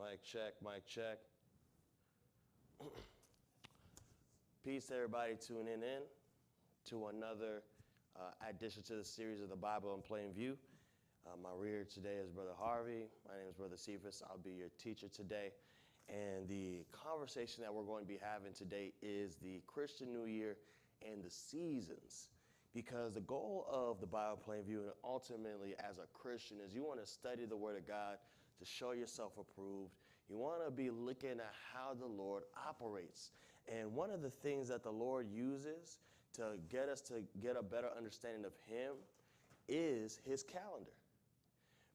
Mic check, mic check. Peace to everybody tuning in to another addition to the series of the Bible in Plain View. My reader today is Brother Harvey. My name is Brother Cephas. I'll be your teacher today. And the conversation that we're going to be having today is the Christian New Year and the seasons. Because the goal of the Bible Plain View, and ultimately as a Christian, is you want to study the Word of God to show yourself approved. You want to be looking at how the Lord operates. And one of the things that the Lord uses to get us to get a better understanding of Him is His calendar.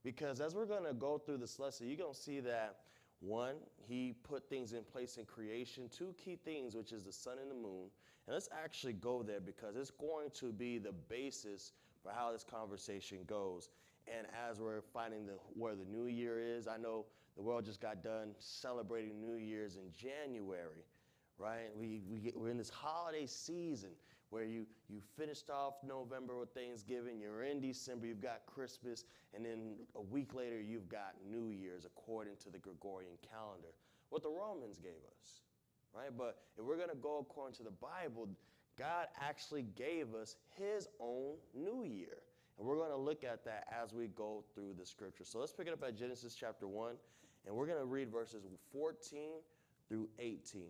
Because as we're going to go through this lesson, you're going to see that, one, He put things in place in creation, two key things, which is the sun and the moon. And let's actually go there because it's going to be the basis for how this conversation goes. And as we're finding where the new year is, I know the world just got done celebrating New Year's in January, right? We're in this holiday season where you finished off November with Thanksgiving, you're in December, you've got Christmas, and then a week later you've got New Year's according to the Gregorian calendar, what the Romans gave us, right? But if we're going to go according to the Bible, God actually gave us His own New Year. And we're going to look at that as we go through the scripture. So let's pick it up at Genesis chapter 1, and we're going to read verses 14 through 18. And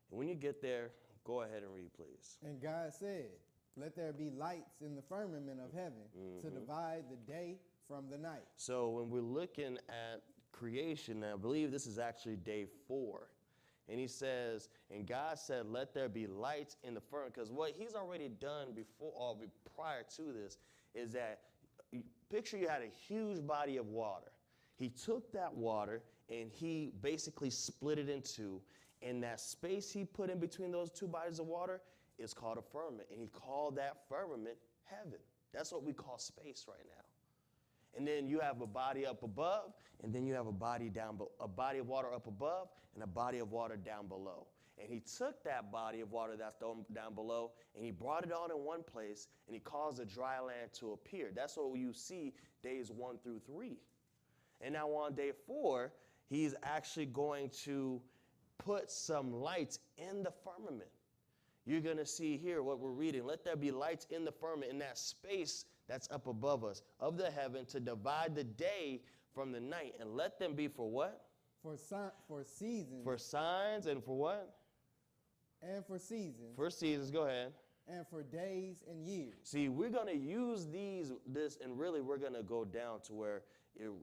when you get there, go ahead and read, please. And God said, "Let there be lights in the firmament of heaven to divide the day from the night." So when we're looking at creation, I believe this is actually day 4. And He says, and God said, "Let there be lights in the firmament." Because what He's already done before or prior to this is that, picture you had a huge body of water. He took that water and He basically split it in two. And that space He put in between those two bodies of water is called a firmament. And He called that firmament heaven. That's what we call space right now. And then you have a body up above, and then you have a body of water up above, and a body of water down below. And He took that body of water that's down below, and He brought it all in one place, and He caused the dry land to appear. That's what you see days 1 through 3. And now on day 4, He's actually going to put some lights in the firmament. You're going to see here what we're reading. Let there be lights in the firmament, in that space that's up above us, of the heaven, to divide the day from the night. And let them be for what? For seasons. For signs and for what? And for seasons. For seasons, go ahead. And for days and years. See, we're going to use this, and really we're going to go down to where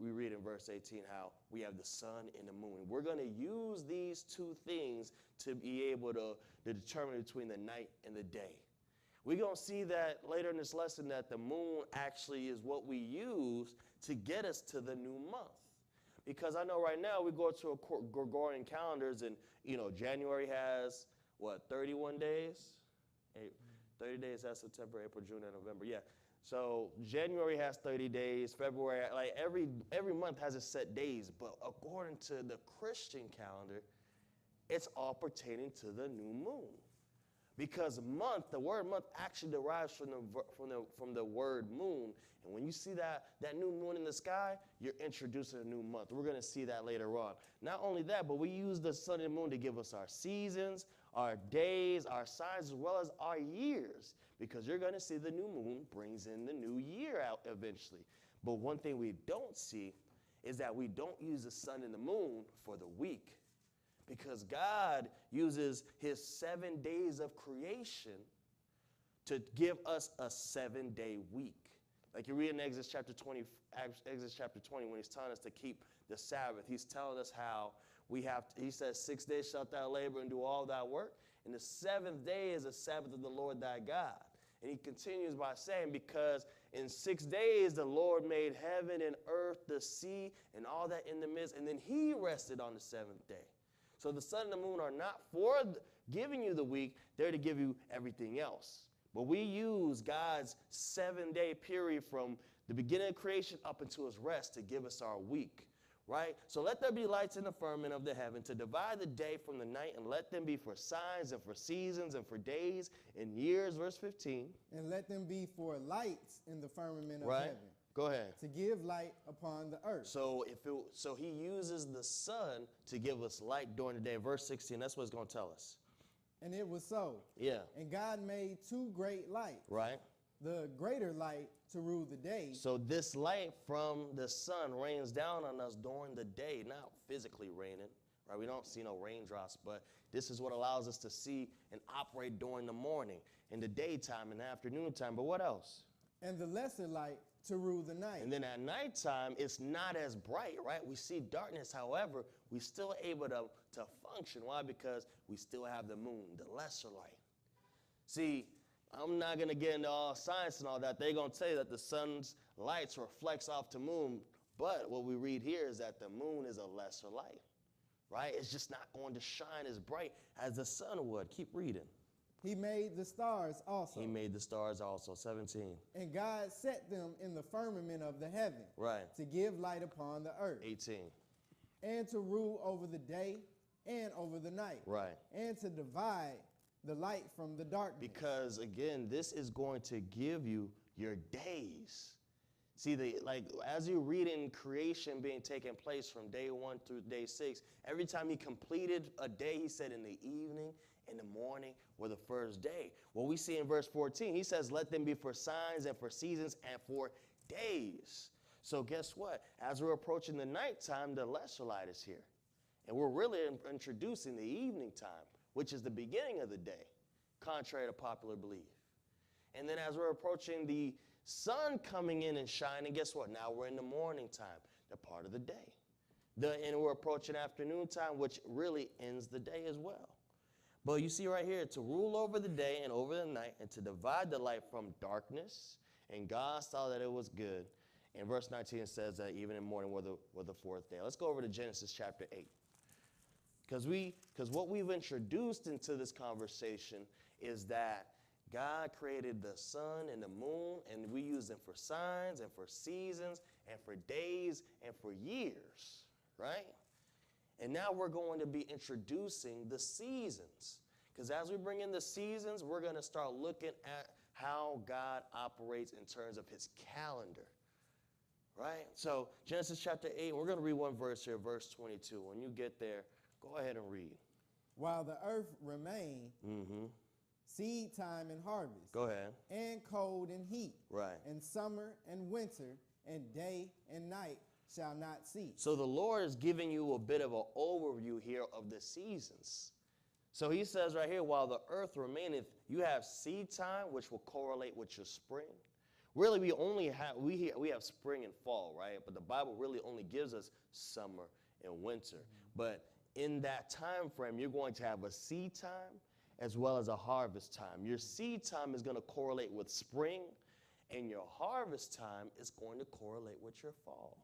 we read in verse 18 how we have the sun and the moon. We're going to use these two things to be able to determine between the night and the day. We're going to see that later in this lesson that the moon actually is what we use to get us to the new month. Because I know right now we go to a Gregorian calendars and, January has, 31 days? 30 days, that's September, April, June, and November. Yeah. So January has 30 days. February, like every month has its set days. But according to the Christian calendar, it's all pertaining to the new moon. Because month, the word month actually derives from the word moon. And when you see that new moon in the sky, you're introducing a new month. We're going to see that later on. Not only that, but we use the sun and moon to give us our seasons, our days, our signs, as well as our years. Because you're going to see the new moon brings in the new year out eventually. But one thing we don't see is that we don't use the sun and the moon for the week. Because God uses His 7 days of creation to give us a 7-day week. Like you read in Exodus chapter 20, when He's telling us to keep the Sabbath, He's telling us how He says, 6 days shalt thou labor and do all thy work, and the 7th day is the Sabbath of the Lord thy God. And He continues by saying, because in 6 days the Lord made heaven and earth, the sea, and all that in the midst, and then He rested on the 7th day. So the sun and the moon are not for giving you the week, they're to give you everything else. But we use God's 7-day period from the beginning of creation up until His rest to give us our week, right? So let there be lights in the firmament of the heaven to divide the day from the night, and let them be for signs and for seasons and for days and years, verse 15. And let them be for lights in the firmament of heaven Go ahead. to give light upon the earth. So he uses the sun to give us light during the day. Verse 16, that's what it's going to tell us. And it was so. Yeah. And God made two great lights, Right? the greater light to rule the day, So this light from the sun rains down on us during the day, not physically raining, right? We don't see no raindrops, but this is what allows us to see and operate during the morning, in the daytime, in the afternoon time. But what else? and the lesser light to rule the night. And then at nighttime, it's not as bright, right? We see darkness. However, we still able to function. Why? Because we still have the moon, the lesser light. See, I'm not going to get into all science and all that. They're going to tell you that the sun's lights reflects off the moon. But what we read here is that the moon is a lesser light, right? It's just not going to shine as bright as the sun would. Keep reading. He made the stars also. He made the stars also. 17. And God set them in the firmament of the heaven, Right. to give light upon the earth, 18. and to rule over the day and over the night, Right. and to divide the light from the darkness. Because again, this is going to give you your days. See, as you read in creation being taking place from day 1 through day 6, every time he completed a day, he said in the evening, in the morning, or the first day. What we see in verse 14, he says, let them be for signs and for seasons and for days. So guess what? As we're approaching the nighttime, the lesser light is here. And we're really introducing the evening time, which is the beginning of the day, contrary to popular belief. And then as we're approaching the sun coming in and shining, guess what? Now we're in the morning time, the part of the day. And we're approaching afternoon time, which really ends the day as well. But you see right here, to rule over the day and over the night, and to divide the light from darkness, and God saw that it was good. In verse 19, it says that even in the morning were the fourth day. Let's go over to Genesis chapter 8. Because what we've introduced into this conversation is that God created the sun and the moon, and we use them for signs and for seasons and for days and for years, right? And now we're going to be introducing the seasons. Because as we bring in the seasons, we're going to start looking at how God operates in terms of his calendar, right? So Genesis chapter 8, we're going to read one verse here, verse 22. When you get there, go ahead and read. While the earth remained, seed time and harvest, Go ahead. and cold and heat, Right. and summer and winter, and day and night shall not cease. So the Lord is giving you a bit of an overview here of the seasons. So he says right here, while the earth remaineth, you have seed time, which will correlate with your spring. Really, we have spring and fall, right? But the Bible really only gives us summer and winter. But in that time frame, you're going to have a seed time as well as a harvest time. Your seed time is going to correlate with spring, and your harvest time is going to correlate with your fall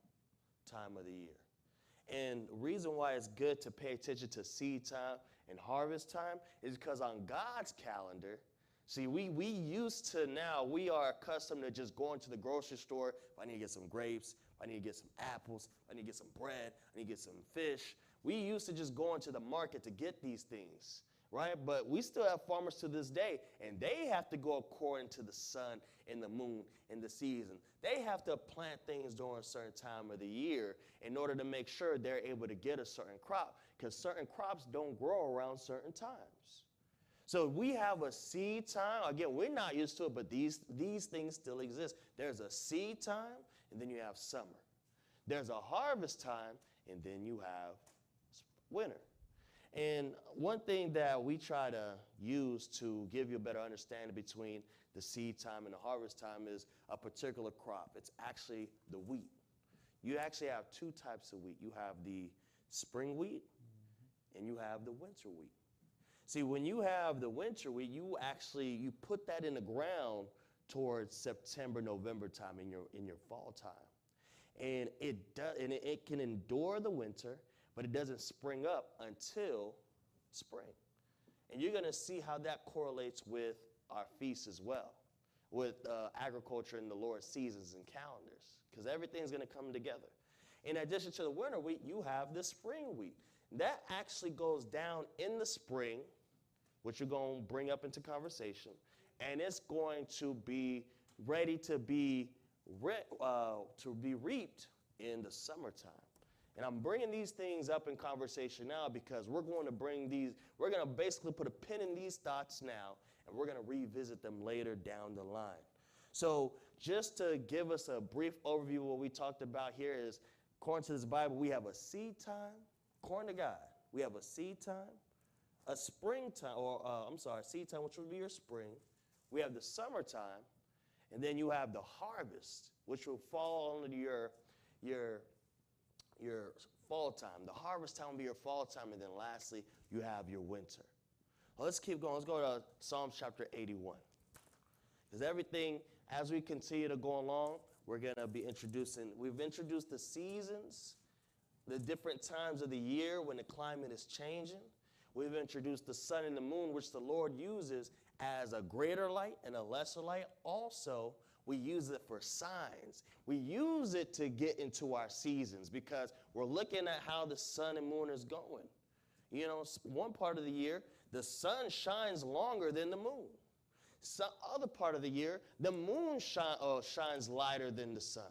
time of the year. And the reason why it's good to pay attention to seed time and harvest time is because on God's calendar, see, we are accustomed to just going to the grocery store. If I need to get some grapes, if I need to get some apples, if I need to get some bread, I need to get some fish. We used to just go into the market to get these things, right? But we still have farmers to this day, and they have to go according to the sun and the moon and the season. They have to plant things during a certain time of the year in order to make sure they're able to get a certain crop, because certain crops don't grow around certain times. So we have a seed time. Again, we're not used to it, but these things still exist. There's a seed time, and then you have summer. There's a harvest time, and then you have winter. And one thing that we try to use to give you a better understanding between the seed time and the harvest time is a particular crop. It's actually the wheat. You actually have two types of wheat. You have the spring wheat, and you have the winter wheat. See, when you have the winter wheat, you put that in the ground towards September, November time in your fall time. And it can endure the winter, but it doesn't spring up until spring. And you're going to see how that correlates with our feasts as well, with agriculture and the Lord's seasons and calendars, because everything's going to come together. In addition to the winter wheat, you have the spring wheat. That actually goes down in the spring, which you're going to bring up into conversation, and it's going to be ready to be to be reaped in the summertime. And I'm bringing these things up in conversation now because we're going to basically put a pin in these thoughts now, and we're going to revisit them later down the line. So just to give us a brief overview of what we talked about here is, according to this Bible, we have a seed time, according to God. We have a seed time, a springtime, seed time, which would be your spring. We have the summertime, and then you have the harvest, which will fall under your fall time. The harvest time will be your fall time, and then lastly, you have your winter. Well, let's keep going. Let's go to Psalms chapter 81. Because everything, as we continue to go along, we're going to be we've introduced the seasons, the different times of the year when the climate is changing. We've introduced the sun and the moon, which the Lord uses as a greater light and a lesser light. Also, we use it for signs. We use it to get into our seasons because we're looking at how the sun and moon is going. You know, one part of the year, the sun shines longer than the moon. Some other part of the year, the moon shines lighter than the sun.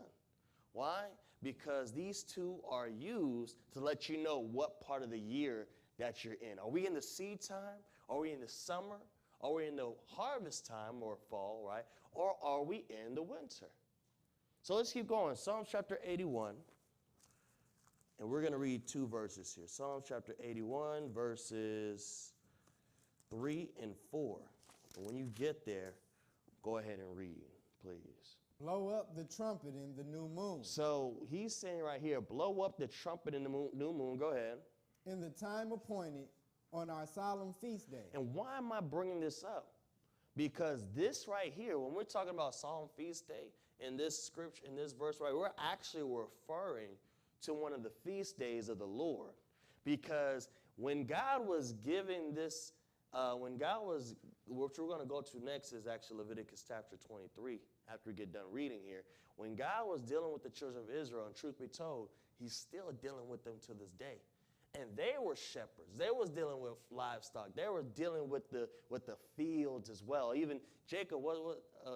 Why? Because these two are used to let you know what part of the year that you're in. Are we in the seed time? Are we in the summer? Are we in the harvest time or fall, right? Or are we in the winter? So let's keep going. Psalms chapter 81. And we're going to read two verses here. Psalms chapter 81, verses 3 and 4. And when you get there, go ahead and read, please. Blow up the trumpet in the new moon. So he's saying right here, blow up the trumpet in the new moon. Go ahead. In the time appointed on our solemn feast day. And why am I bringing this up? Because this right here, when we're talking about solemn feast day, in this scripture, in this verse right, we're actually referring to one of the feast days of the Lord. Because when God was giving this, which we're going to go to next is actually Leviticus chapter 23, after we get done reading here. When God was dealing with the children of Israel, and truth be told, he's still dealing with them to this day. And they were shepherds. They was dealing with livestock. They were dealing with the fields as well. Even Jacob,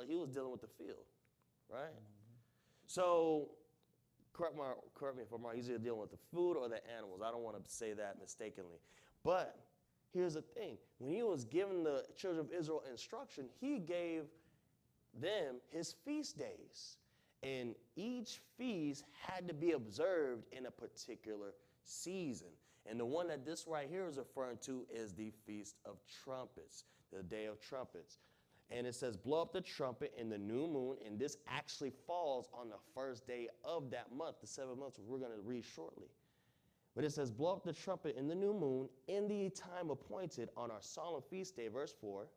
he was dealing with the field, right? Mm-hmm. So, correct me if I'm wrong, he's either dealing with the food or the animals. I don't want to say that mistakenly. But here's the thing. When he was giving the children of Israel instruction, he gave them his feast days. And each feast had to be observed in a particular season. And the one that this right here is referring to is the Feast of Trumpets, the Day of Trumpets. And it says, blow up the trumpet in the new moon, and this actually falls on the first day of that month, the 7th month, which we're going to read shortly. But it says, blow up the trumpet in the new moon in the time appointed on our solemn feast day, verse 4.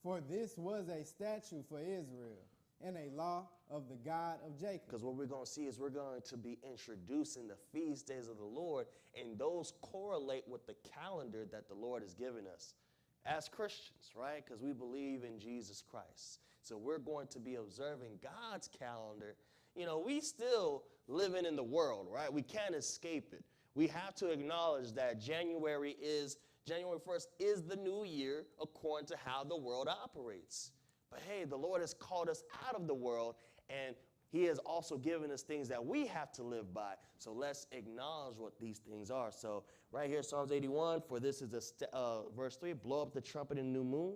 For this was a statute for Israel and a law of the God of Jacob. Because what we're going to see is we're going to be introducing the feast days of the Lord, and those correlate with the calendar that the Lord has given us as Christians, right? Because we believe in Jesus Christ. So we're going to be observing God's calendar. You know, we still living in the world, right? We can't escape it. We have to acknowledge that January 1st is the new year according to how the world operates. But hey, the Lord has called us out of the world, and he has also given us things that we have to live by. So let's acknowledge what these things are. So right here, Psalms 81, for this is verse 3, blow up the trumpet in the new moon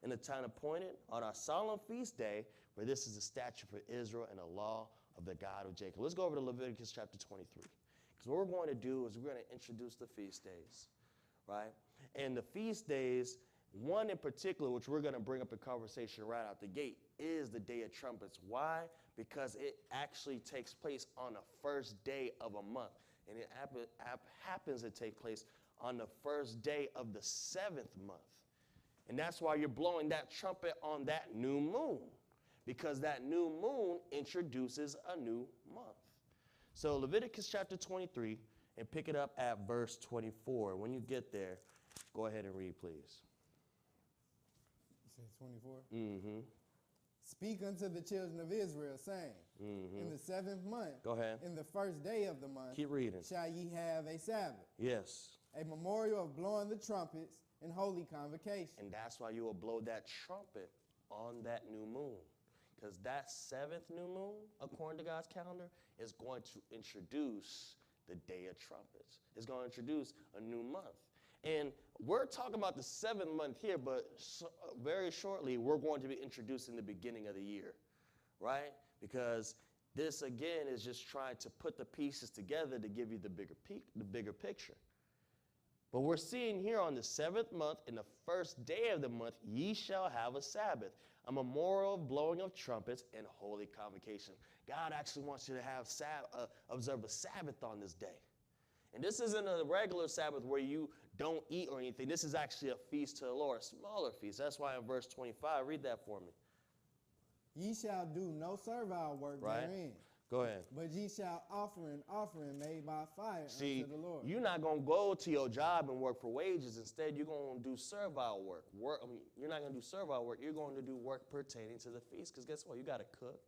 in the time appointed on our solemn feast day, for this is a statute for Israel and a law of the God of Jacob. Let's go over to Leviticus chapter 23. Because what we're going to do is we're going to introduce the feast days, right? And the feast days, one in particular, which we're going to bring up in conversation right out the gate, is the Day of Trumpets. Why? Because it actually takes place on the first day of a month. And it happens to take place on the first day of the 7th month. And that's why you're blowing that trumpet on that new moon, because that new moon introduces a new month. So Leviticus chapter 23, and pick it up at verse 24. When you get there, go ahead and read, please. You said 24? Mm-hmm. Speak unto the children of Israel, saying, in the 7th month, go ahead, in the first day of the month, keep reading, shall ye have a Sabbath. Yes. A memorial of blowing the trumpets and holy convocation. And that's why you will blow that trumpet on that new moon. because that 7th new moon, according to God's calendar, is going to introduce the Day of Trumpets. It's going to introduce a new month. And we're talking about the 7th month here, but very shortly, we're going to be introducing the beginning of the year, right? Because this, again, is just trying to put the pieces together to give you the bigger picture. But we're seeing here on the 7th month, in the first day of the month, ye shall have a Sabbath, a memorial blowing of trumpets and holy convocation. God actually wants you to have observe a Sabbath on this day. And this isn't a regular Sabbath where you don't eat or anything. This is actually a feast to the Lord, a smaller feast. That's why in verse 25, read that for me. Ye shall do no servile work therein. Go ahead. But ye shall offer an offering made by fire unto the Lord. You're not going to go to your job and work for wages. Instead, you're going to do servile work. You're not going to do servile work. You're going to do work pertaining to the feast. Because guess what? You got to cook,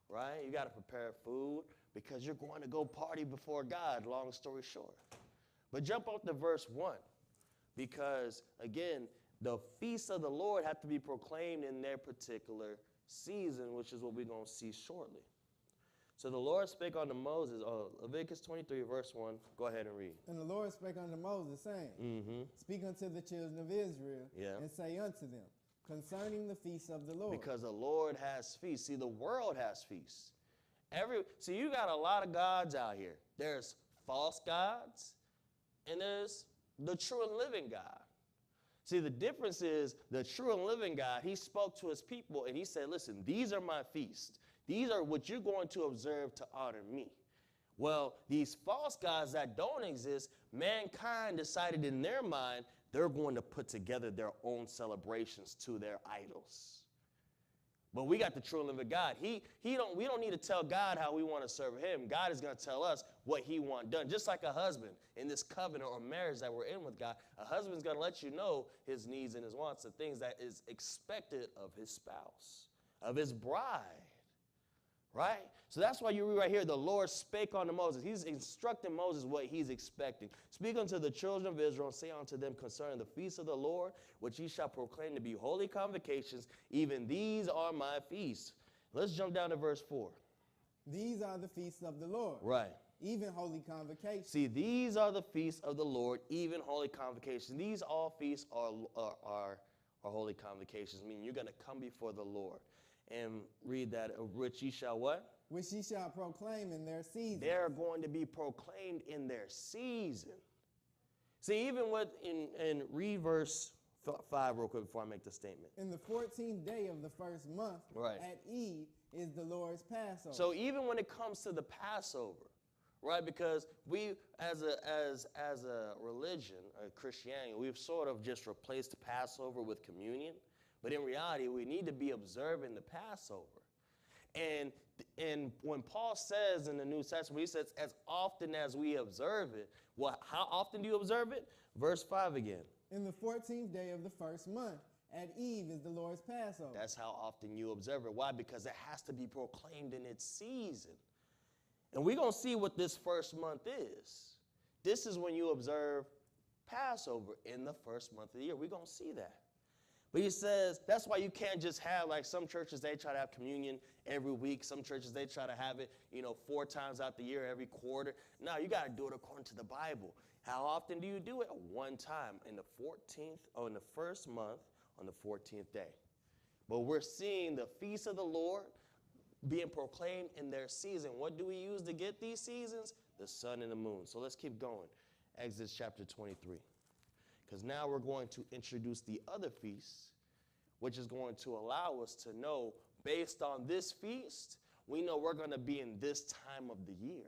right? You got to prepare food because you're going to go party before God, long story short. But jump up to verse 1 because, again, the feasts of the Lord have to be proclaimed in their particular season, which is what we're going to see shortly. So the Lord spake unto Moses, Leviticus 23, verse 1. Go ahead and read. And the Lord spake unto Moses, saying, Speak unto the children of Israel, and say unto them, concerning the feasts of the Lord. Because the Lord has feasts. See, the world has feasts. See, you got a lot of gods out here. There's false gods, and there's the true and living God. See, the difference is the true and living God, he spoke to his people, and he said, listen, these are my feasts. These are what you're going to observe to honor me. Well, these false gods that don't exist, mankind decided in their mind they're going to put together their own celebrations to their idols. But we got the true and living God. We don't need to tell God how we want to serve him. God is going to tell us what he wants done. Just like a husband in this covenant or marriage that we're in with God, a husband's going to let you know his needs and his wants, the things that is expected of his spouse, of his bride. Right? So that's why you read right here, the Lord spake unto Moses. He's instructing Moses what he's expecting. Speak unto the children of Israel and say unto them concerning the feasts of the Lord, which ye shall proclaim to be holy convocations, even these are my feasts. Let's jump down to verse 4. These are the feasts of the Lord. Right. Even holy convocations. See, these are the feasts of the Lord, even holy convocations. These all feasts are holy convocations, meaning you're going to come before the Lord. And read that, which ye shall what? Which ye shall proclaim in their season. They're going to be proclaimed in their season. See, even in read verse 5 real quick before I make the statement. In the 14th day of the first month, at Eve, is the Lord's Passover. So even when it comes to the Passover, right, because we, as a religion, Christianity, we've sort of just replaced Passover with communion. But in reality, we need to be observing the Passover. And when Paul says in the New Testament, he says, as often as we observe it, well, how often do you observe it? Verse 5 again. In the 14th day of the first month, at Eve is the Lord's Passover. That's how often you observe it. Why? Because it has to be proclaimed in its season. And we're going to see what this first month is. This is when you observe Passover in the first month of the year. We're going to see that. But he says, that's why you can't just have, like some churches, they try to have communion every week. Some churches, they try to have it, 4 times out the year, every quarter. No, you got to do it according to the Bible. How often do you do it? One time in the first month on the 14th day. But we're seeing the feast of the Lord being proclaimed in their season. What do we use to get these seasons? The sun and the moon. So let's keep going. Exodus chapter 23. Because now we're going to introduce the other feasts, which is going to allow us to know, based on this feast, we know we're going to be in this time of the year.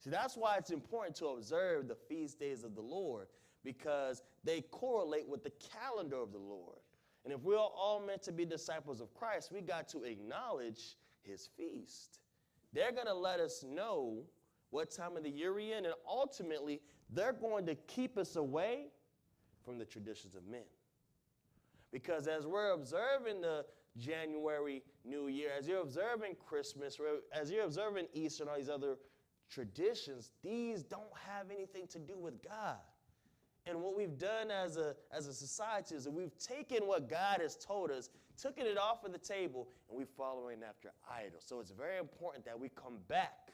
See, that's why it's important to observe the feast days of the Lord, because they correlate with the calendar of the Lord. And if we're all meant to be disciples of Christ, we got to acknowledge his feast. They're going to let us know what time of the year we're in, and ultimately, they're going to keep us away from the traditions of men. Because as we're observing the January New Year, as you're observing Christmas, as you're observing Easter and all these other traditions, these don't have anything to do with God. And what we've done as a society is that we've taken what God has told us taking it off of the table, and we following after idols. So it's very important that we come back,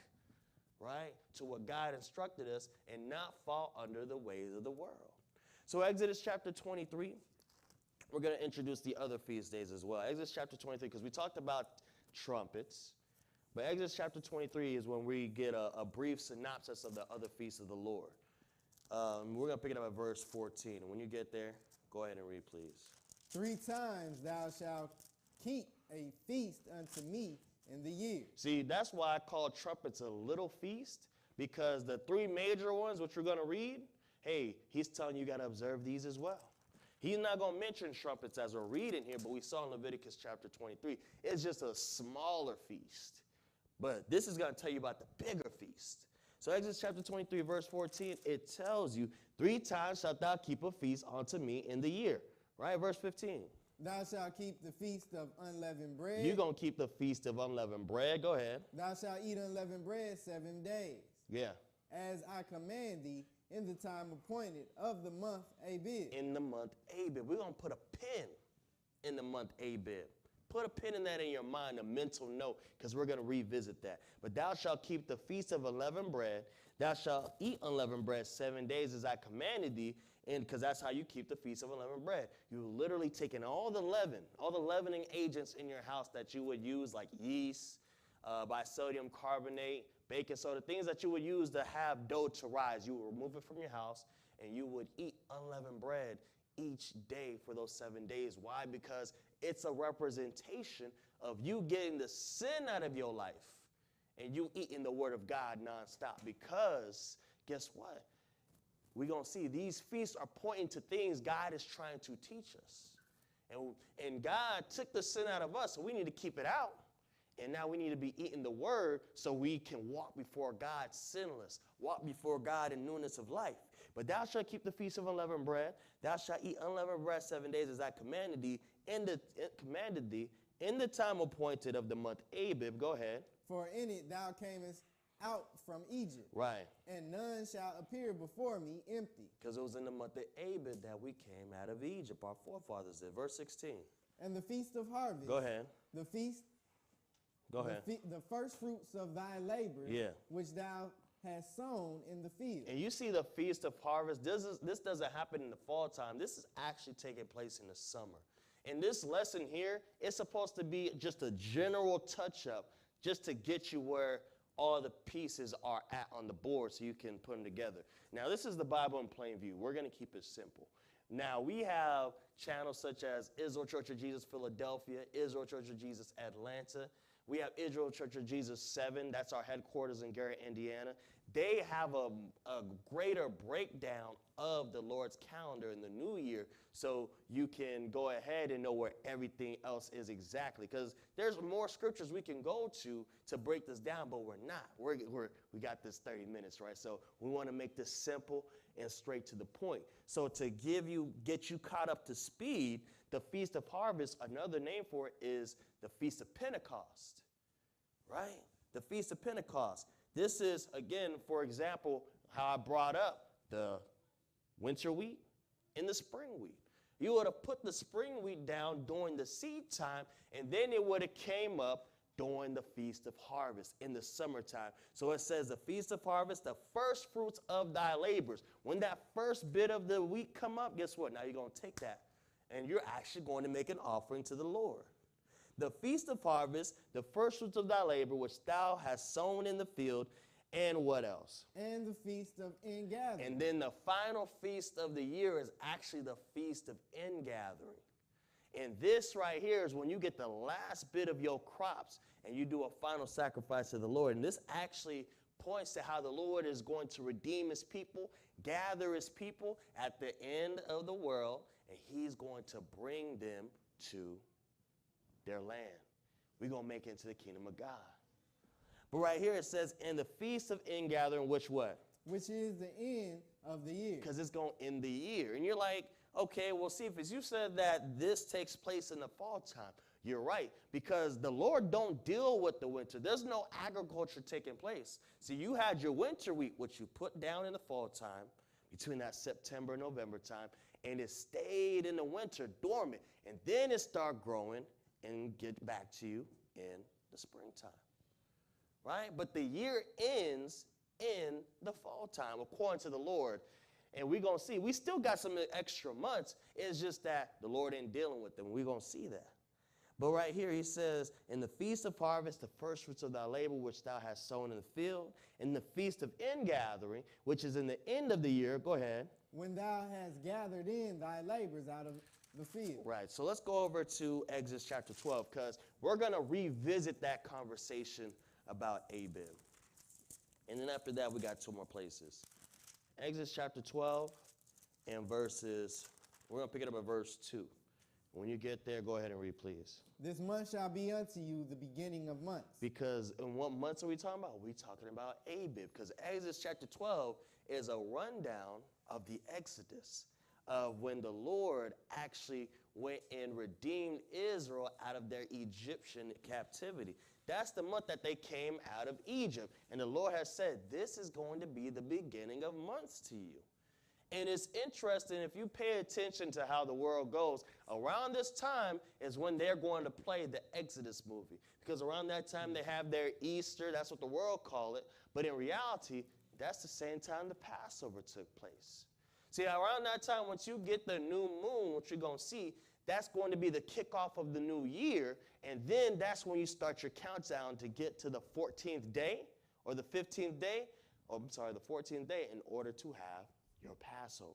right, to what God instructed us and not fall under the ways of the world. So Exodus chapter 23, we're going to introduce the other feast days as well. Exodus chapter 23, because we talked about trumpets, but Exodus chapter 23 is when we get a brief synopsis of the other feasts of the Lord. We're going to pick it up at verse 14. And when you get there, go ahead and read, please. 3 times thou shalt keep a feast unto me in the year. See, that's why I call trumpets a little feast, because the 3 major ones, which we're going to read, hey, he's telling you got to observe these as well. He's not going to mention trumpets as we're reading here, but we saw in Leviticus chapter 23, it's just a smaller feast. But this is going to tell you about the bigger feast. So Exodus chapter 23, verse 14, it tells you, 3 times shalt thou keep a feast unto me in the year. Right? Verse 15. Thou shalt keep the feast of unleavened bread. You're going to keep the feast of unleavened bread. Go ahead. Thou shalt eat unleavened bread 7 days. Yeah. As I command thee in the time appointed of the month Abib. In the month Abib. We're going to put a pin in the month Abib. Put a pin in that in your mind, a mental note, because we're going to revisit that. But thou shalt keep the feast of unleavened bread. Thou shalt eat unleavened bread 7 days as I commanded thee, and because that's how you keep the feast of unleavened bread. You're literally taking all the leavening agents in your house that you would use, like yeast, bisodium carbonate, baking soda, things that you would use to have dough to rise. You would remove it from your house, and you would eat unleavened bread each day for those 7 days. Why? Because it's a representation of you getting the sin out of your life and you eating the word of God nonstop. Because guess what? We're going to see these feasts are pointing to things God is trying to teach us. And God took the sin out of us, so we need to keep it out. And now we need to be eating the word so we can walk before God sinless, walk before God in newness of life. But thou shalt keep the feast of unleavened bread. Thou shalt eat unleavened bread 7 days as I commanded thee in the time appointed of the month Abib. Go ahead. For in it thou camest out from Egypt. Right. And none shall appear before me empty. Because it was in the month of Abib that we came out of Egypt. Our forefathers did. Verse 16. And the feast of harvest. Go ahead. The feast. Go ahead. The first fruits of thy labor. Yeah. Which thou hast sown in the field. And you see the feast of harvest. This doesn't happen in the fall time. This is actually taking place in the summer. And this lesson here is supposed to be just a general touch-up, just to get you where all the pieces are at on the board so you can put them together. Now, this is the Bible in plain view. We're going to keep it simple. Now, we have channels such as Israel Church of Jesus Philadelphia, Israel Church of Jesus Atlanta. We have Israel Church of Jesus 7. That's our headquarters in Garrett, Indiana. They have a greater breakdown of the Lord's calendar in the new year, so you can go ahead and know where everything else is exactly. Because there's more scriptures we can go to break this down, but we're not. We got this 30 minutes, right? So we want to make this simple and straight to the point. So to get you caught up to speed, the Feast of Harvest, another name for it is the Feast of Pentecost, right? The Feast of Pentecost. This is, again, for example, how I brought up the winter wheat and the spring wheat. You would have put the spring wheat down during the seed time, and then it would have came up during the Feast of Harvest in the summertime. So it says the Feast of Harvest, the first fruits of thy labors. When that first bit of the wheat come up, guess what? Now you're going to take that, and you're actually going to make an offering to the Lord. The Feast of Harvest, the first fruits of thy labor, which thou hast sown in the field, and what else? And the Feast of Ingathering. And then the final feast of the year is actually the Feast of Ingathering. And this right here is when you get the last bit of your crops and you do a final sacrifice to the Lord. And this actually points to how the Lord is going to redeem his people, gather his people at the end of the world, and he's going to bring them to their land. We're going to make it into the kingdom of God. But right here it says, in the Feast of Ingathering, which what? Which is the end of the year. Because it's going to end the year. And you're like, okay, well, see, if you said that this takes place in the fall time, you're right. Because the Lord don't deal with the winter. There's no agriculture taking place. See, you had your winter wheat, which you put down in the fall time, between that September and November time, and it stayed in the winter dormant, and then it start growing and get back to you in the springtime, right? But the year ends in the fall time, according to the Lord. And we're going to see, we still got some extra months. It's just that the Lord ain't dealing with them. We're going to see that. But right here, he says, in the feast of harvest, the first fruits of thy labor, which thou hast sown in the field, in the feast of ingathering, which is in the end of the year. Go ahead. When thou hast gathered in thy labors out of the field. Right. So let's go over to Exodus chapter 12, because we're going to revisit that conversation about Abib. And then after that, we got two more places. Exodus chapter 12 and verses, we're going to pick it up at verse 2. When you get there, go ahead and read, please. This month shall be unto you the beginning of months. Because in what months are we talking about? We're talking about Abib. Because Exodus chapter 12 is a rundown of the Exodus, of when the Lord actually went and redeemed Israel out of their Egyptian captivity. That's the month that they came out of Egypt. And the Lord has said, this is going to be the beginning of months to you. And it's interesting, if you pay attention to how the world goes, around this time is when they're going to play the Exodus movie. Because around that time they have their Easter, that's what the world call it. But in reality, that's the same time the Passover took place. See, around that time, once you get the new moon, what you're going to see, that's going to be the kickoff of the new year. And then that's when you start your countdown to get to the 14th day or the 15th day, the 14th day in order to have your Passover.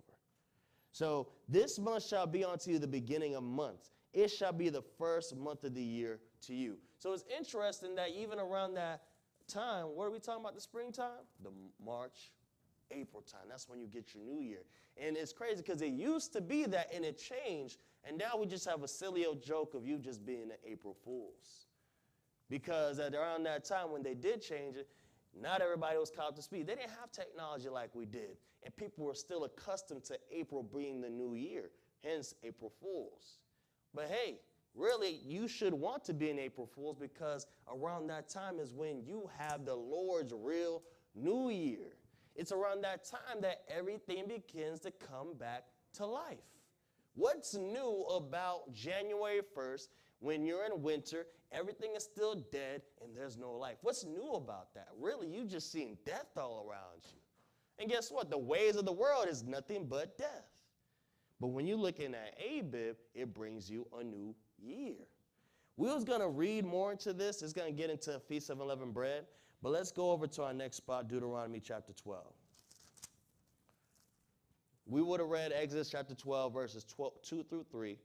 So this month shall be unto you the beginning of months. It shall be the first month of the year to you. So it's interesting that even around that time, what are we talking about, the springtime? The March, April time. That's when you get your new year. And it's crazy because it used to be that and it changed. And now we just have a silly old joke of you just being an April Fools. Because at around that time when they did change it, not everybody was caught up to speed. They didn't have technology like we did. And people were still accustomed to April being the new year, hence April Fools. But hey, really, you should want to be an April Fools because around that time is when you have the Lord's real new year. It's around that time that everything begins to come back to life. What's new about January 1st when you're in winter, everything is still dead and there's no life? What's new about that? Really, you just seeing death all around you. And guess what? The ways of the world is nothing but death. But when you're looking at Abib, it brings you a new year. We was going to read more into this. It's going to get into Feast of Unleavened Bread. But let's go over to our next spot, Deuteronomy chapter 12. We would have read Exodus chapter 12, verses 2 through 3,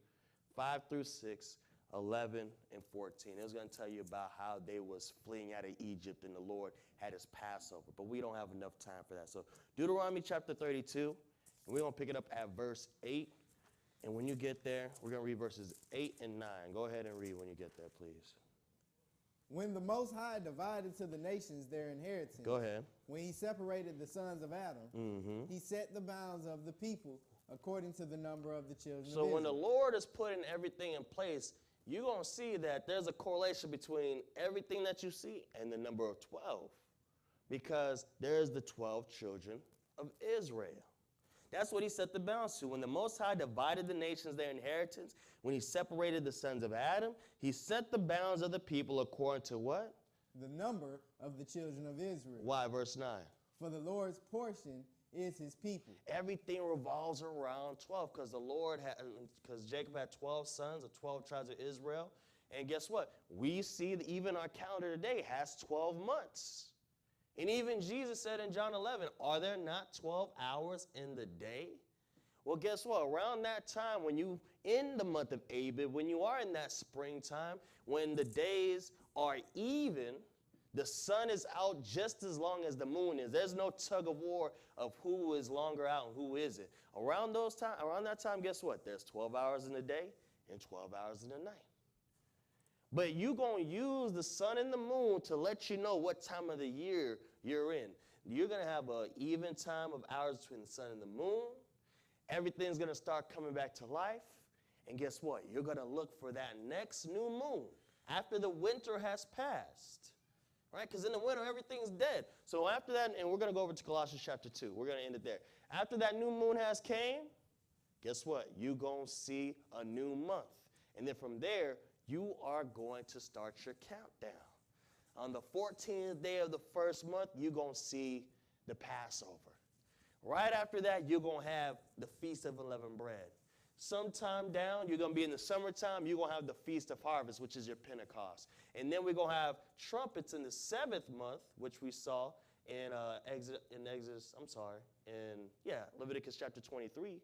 5 through 6, 11, and 14. It was going to tell you about how they was fleeing out of Egypt and the Lord had his Passover. But we don't have enough time for that. So Deuteronomy chapter 32, and we're going to pick it up at verse 8. And when you get there, we're going to read verses 8 and 9. Go ahead and read when you get there, please. When the Most High divided to the nations their inheritance. Go ahead. When he separated the sons of Adam, he set the bounds of the people according to the number of the children of Israel. So when the Lord is putting everything in place, you're going to see that there's a correlation between everything that you see and the number of 12. Because there's the 12 children of Israel. That's what he set the bounds to. When the Most High divided the nations their inheritance, when he separated the sons of Adam, he set the bounds of the people according to what? The number of the children of Israel. Why? Verse 9. For the Lord's portion is his people. Everything revolves around 12 because Jacob had 12 sons of 12 tribes of Israel. And guess what? We see that even our calendar today has 12 months. And even Jesus said in John 11, are there not 12 hours in the day? Well, guess what? Around that time, when you in the month of Abib, when you are in that springtime, when the days are even, the sun is out just as long as the moon is. There's no tug of war of who is longer out and who isn't. Around that time, guess what? There's 12 hours in the day and 12 hours in the night. But you're going to use the sun and the moon to let you know what time of the year you're in. You're going to have an even time of hours between the sun and the moon. Everything's going to start coming back to life. And guess what? You're going to look for that next new moon after the winter has passed. Right? Because in the winter, everything's dead. So after that, and we're going to go over to Colossians chapter 2. We're going to end it there. After that new moon has came, guess what? You're going to see a new month. And then from there, you are going to start your countdown. On the 14th day of the first month, you're going to see the Passover. Right after that, you're going to have the Feast of Unleavened Bread. Sometime down, you're going to be in the summertime, you're going to have the Feast of Harvest, which is your Pentecost. And then we're going to have trumpets in the 7th month, which we saw in Leviticus chapter 23.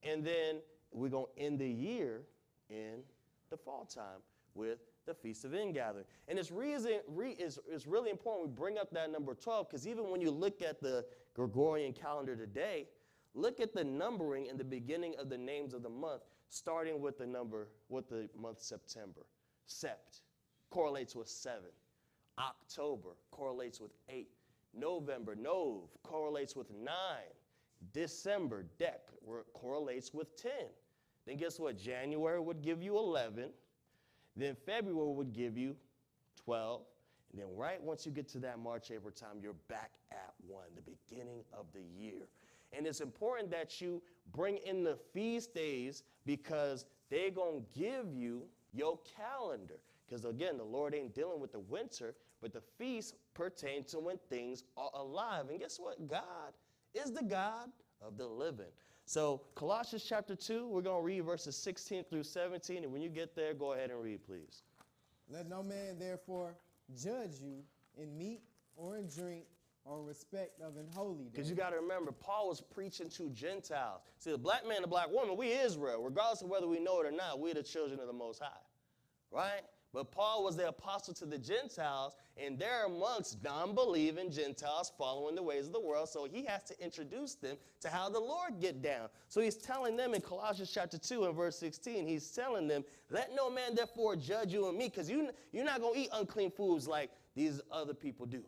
And then we're going to end the year in the fall time with the Feast of Ingathering. And it's really important we bring up that number 12, because even when you look at the Gregorian calendar today, look at the numbering in the beginning of the names of the month, starting with the month September. Sept correlates with 7. October correlates with 8. November, Nov, correlates with 9. December, Dec, correlates with 10. Then guess what? January would give you 11. Then February would give you 12. And then right once you get to that March, April time, you're back at 1, the beginning of the year. And it's important that you bring in the feast days, because they're going to give you your calendar. Because again, the Lord ain't dealing with the winter, but the feast pertains to when things are alive. And guess what? God is the God of the living. So Colossians chapter 2, we're going to read verses 16 through 17. And when you get there, go ahead and read, please. Let no man therefore judge you in meat or in drink or respect of an holy day. Because you got to remember, Paul was preaching to Gentiles. See, the black man, the black woman, we Israel. Regardless of whether we know it or not, we're the children of the Most High. Right? But Paul was the apostle to the Gentiles, and they're amongst non-believing Gentiles following the ways of the world, so he has to introduce them to how the Lord get down. So he's telling them in Colossians chapter 2 and verse 16, he's telling them, let no man therefore judge you and me, because you're not going to eat unclean foods like these other people do.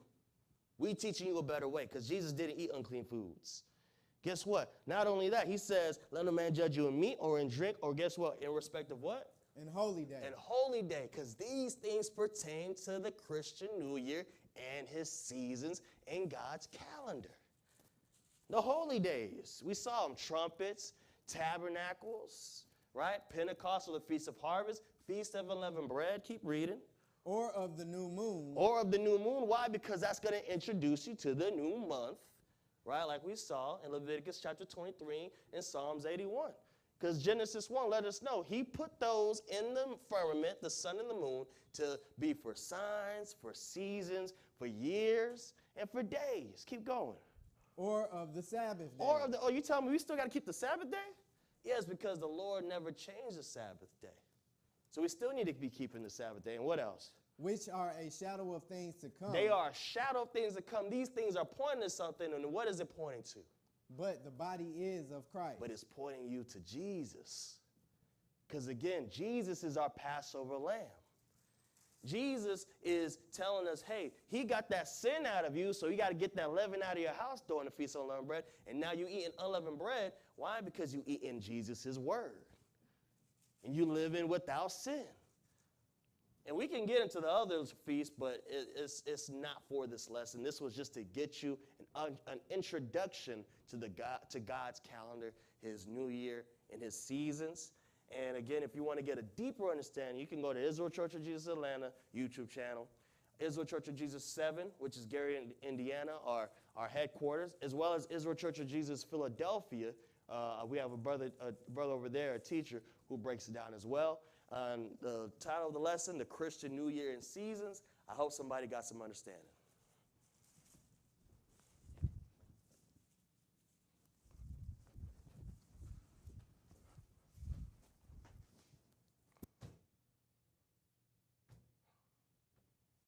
We teaching you a better way, because Jesus didn't eat unclean foods. Guess what? Not only that, he says, let no man judge you in meat or in drink, or guess what? In respect of what? And holy day. And holy day, because these things pertain to the Christian New Year and his seasons in God's calendar. The holy days, we saw them: trumpets, tabernacles, right? Pentecost, or the Feast of Harvest, Feast of Unleavened Bread. Keep reading. Or of the new moon. Or of the new moon. Why? Because that's going to introduce you to the new month, right? Like we saw in Leviticus chapter 23 and Psalms 81. Because Genesis 1 let us know he put those in the firmament, the sun and the moon, to be for signs, for seasons, for years, and for days. Keep going. Or of the Sabbath day. You tell me we still got to keep the Sabbath day? Yes, because the Lord never changed the Sabbath day. So we still need to be keeping the Sabbath day. And what else? Which are a shadow of things to come. They are a shadow of things to come. These things are pointing to something, and what is it pointing to? But the body is of Christ. But it's pointing you to Jesus. Because again, Jesus is our Passover lamb. Jesus is telling us, hey, he got that sin out of you, so you got to get that leaven out of your house during the Feast of Unleavened Bread. And now you eating unleavened bread. Why? Because you eat in Jesus' word. And you live in without sin. And we can get into the other feasts, but it's not for this lesson. This was just to get you an introduction to God's calendar, his new year, and his seasons. And again, if you want to get a deeper understanding, you can go to Israel Church of Jesus Atlanta YouTube channel, Israel Church of Jesus 7, which is Gary, Indiana, our headquarters, as well as Israel Church of Jesus Philadelphia. We have a brother over there, a teacher, who breaks it down as well. The title of the lesson, The Christian New Year and Seasons. I hope somebody got some understanding.